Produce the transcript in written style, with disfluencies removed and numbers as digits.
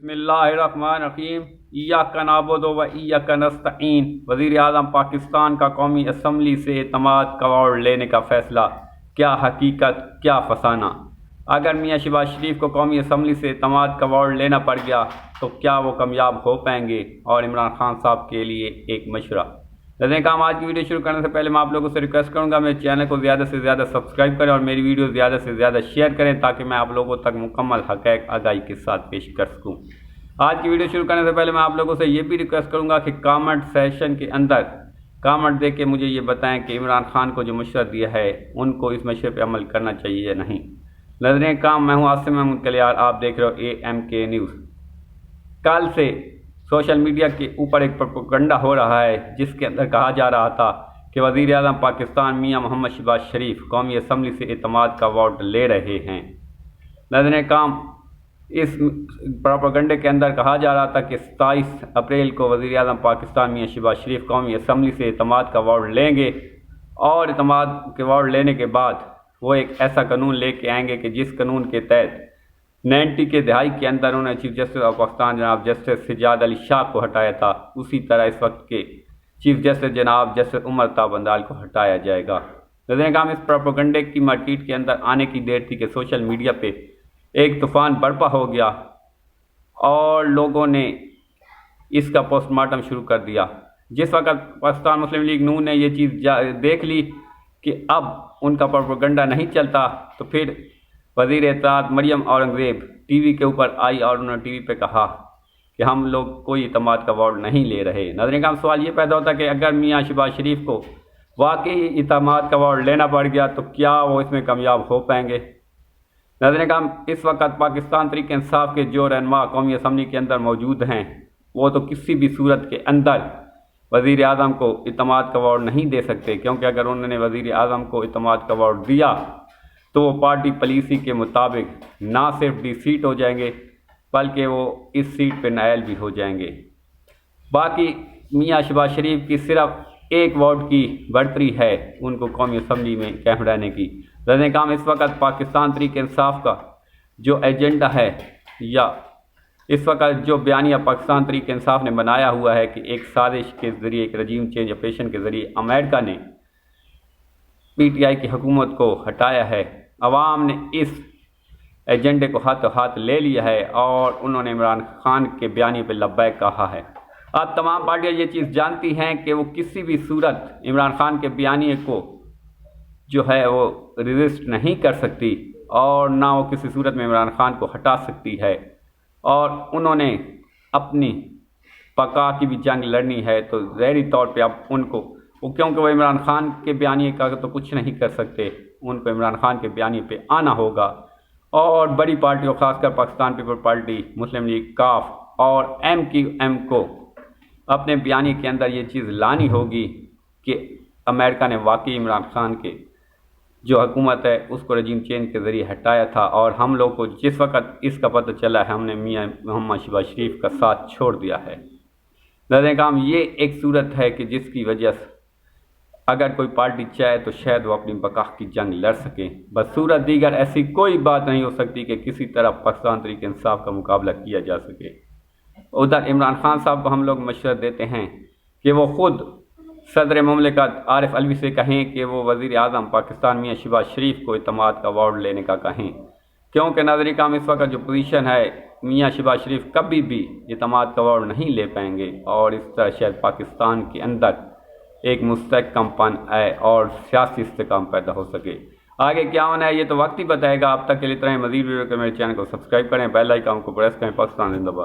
बिस्मिल्लाहिर्रहमानिर्रहीम। इय्याका नअबुदु व इय्याका नस्तईन। वज़ीर आज़म पाकिस्तान का कौमी असम्बली से एतमाद का अवार्ड लेने का फ़ैसला, क्या हकीकत क्या फसाना। अगर मियाँ शहबाज शरीफ को कौमी असम्बली से एतमाद का अवार्ड लेना पड़ गया तो क्या वो कामयाब हो पाएंगे। और इमरान खान साहब के लिए एक मशवरा। जैसे काम आज की वीडियो शुरू करने से पहले मैं आप लोगों से रिक्वेस्ट करूंगा मेरे चैनल को ज़्यादा से ज़्यादा सब्सक्राइब करें और मेरी वीडियो ज़्यादा से ज़्यादा शेयर करें ताकि मैं आप लोगों तक मुकम्मल हक़ाइक़ आगाही के साथ पेश कर सकूं। आज की वीडियो शुरू करने से पहले मैं आप लोगों से ये भी रिक्वेस्ट करूंगा कि कमेंट सेशन के अंदर कमेंट दे के मुझे ये बताएं कि इमरान खान को जो मशवरा दिया है उनको इस मशवरे पर अमल करना चाहिए या नहीं। नज़रें काम, मैं हूँ आसिम महमूद कलियार, आप देख रहे हो AMK न्यूज़। कल से सोशल मीडिया के ऊपर एक प्रोपेगेंडा हो रहा है जिसके अंदर कहा जा रहा था कि वज़ीर आज़म पाकिस्तान मियाँ मोहम्मद शहबाज शरीफ कौमी असम्बली से एतमाद का अवार्ड ले रहे हैं। नज़रें काम, इस प्रोपेगेंडे के अंदर कहा जा रहा था कि 27 अप्रैल को वज़ीर आज़म पाकिस्तान मियाँ शहबाज शरीफ कौमी असम्बली से एतमाद का अवार्ड लेंगे और एतमाद के अवार्ड लेने के बाद वो एक ऐसा कानून लेके आएंगे कि जिस कानून के तहत 90 के दहाई के अंदर उन्होंने चीफ जस्टिस ऑफ पाकिस्तान जनाब जस्टिस सज्जाद अली शाह को हटाया था, उसी तरह इस वक्त के चीफ जस्टिस जनाब जस्टिस उमर ता बंदाल को हटाया जाएगा। नज़रें काम, इस प्रोपेगेंडे की मार्केट के अंदर आने की देर थी कि सोशल मीडिया पे एक तूफ़ान बर्पा हो गया और लोगों ने इसका पोस्टमार्टम शुरू कर दिया। जिस वक्त पाकिस्तान मुस्लिम लीग नून ने ये चीज़ देख ली कि अब उनका प्रोपेगेंडा नहीं चलता तो फिर वज़ीर इत्तेहाद मरियम औरंगज़ेब टीवी के ऊपर आई और उन्होंने टीवी पे कहा कि हम लोग कोई एतमाद का अवार्ड नहीं ले रहे। नज़रें काम, सवाल ये पैदा होता है कि अगर मियाँ शहबाज शरीफ को वाकई एतमाद का अवार्ड लेना पड़ गया तो क्या वो इसमें कामयाब हो पाएंगे। नज़रें काम, इस वक्त पाकिस्तान तहरीक इंसाफ के जो रहनुमा कौमी असम्बली के अंदर मौजूद हैं वो तो किसी भी सूरत के अंदर वज़ीर आज़म को एतमाद का अवार्ड नहीं दे सकते, क्योंकि अगर उन्होंने वज़ीर आज़म को एतमाद का अवार्ड दिया तो वो पार्टी पॉलिसी के मुताबिक ना सिर्फ डिफीट हो जाएंगे बल्कि वो इस सीट पे नायल भी हो जाएंगे। बाकी मियाँ शहबाज शरीफ की सिर्फ एक वार्ड की बढ़तरी है उनको कौमी असम्बली में कायम रहने की। नज़रें काम, इस वक्त पाकिस्तान तहरीक इंसाफ का जो एजेंडा है या इस वक्त जो बयानिया पाकिस्तान तहरीक इंसाफ ने बनाया हुआ है कि एक साजिश के ज़रिए, एक रजीम चेंज ऑपरेशन के ज़रिए अमेरिका ने PTI की हुकूमत को हटाया है, अवाम ने इस एजेंडे को हाथों हाथ ले लिया है और उन्होंने इमरान खान के बयानी पर लब्बैक कहा है। अब तमाम पार्टियां ये चीज़ जानती हैं कि वो किसी भी सूरत इमरान खान के बयानी को जो है वो रेजिस्ट नहीं कर सकती और ना वो किसी सूरत में इमरान खान को हटा सकती है। और उन्होंने अपनी बका की भी जंग लड़नी है तो ज़ाहिरी तौर पे अब उनको क्योंकि वो इमरान खान के बयानी का तो कुछ नहीं कर सकते, उनको इमरान खान के बयानी पे आना होगा और बड़ी पार्टियों खासकर पाकिस्तान पीपल पार्टी, मुस्लिम लीग, काफ और MQM को अपने बयानी के अंदर ये चीज़ लानी होगी कि अमेरिका ने वाकई इमरान खान के जो हुकूमत है उसको रजीम चेंज के ज़रिए हटाया था और हम लोग को जिस वक्त इसका पता चला है हमने मियाँ मोहम्मद शहबाज शरीफ का साथ छोड़ दिया है। नज़रें काम, ये एक सूरत है कि जिसकी वजह से अगर कोई पार्टी चाहे तो शायद वो अपनी बका की जंग लड़ सके, बस सूरत दीगर ऐसी कोई बात नहीं हो सकती कि किसी तरह पाकिस्तान तहरीक इंसाफ का मुकाबला किया जा सके। उधर इमरान खान साहब को हम लोग मशवरा देते हैं कि वो ख़ुद सदर मुमलिकत आरिफ अलवी से कहें कि वो वज़ीर आज़म पाकिस्तान मियाँ शहबाज शरीफ को एतमाद का अवार्ड लेने का कहें, क्योंकि नज़री काम इस वक्त जो पोजीशन है मियाँ शहबाज शरीफ कभी भी एतमाद का अवार्ड नहीं ले पाएंगे और इस तरह शायद पाकिस्तान के अंदर एक मुस्तहकमपन आए और सियासी इस्तेकाम पैदा हो सके। आगे क्या होना है ये तो वक्त ही बताएगा। अब तक के लिए इतना ही। मज़ीद वीडियो के मेरे चैनल को सब्सक्राइब करें, बेल आइकन को प्रेस करें। पाकिस्तान जिंदाबाद।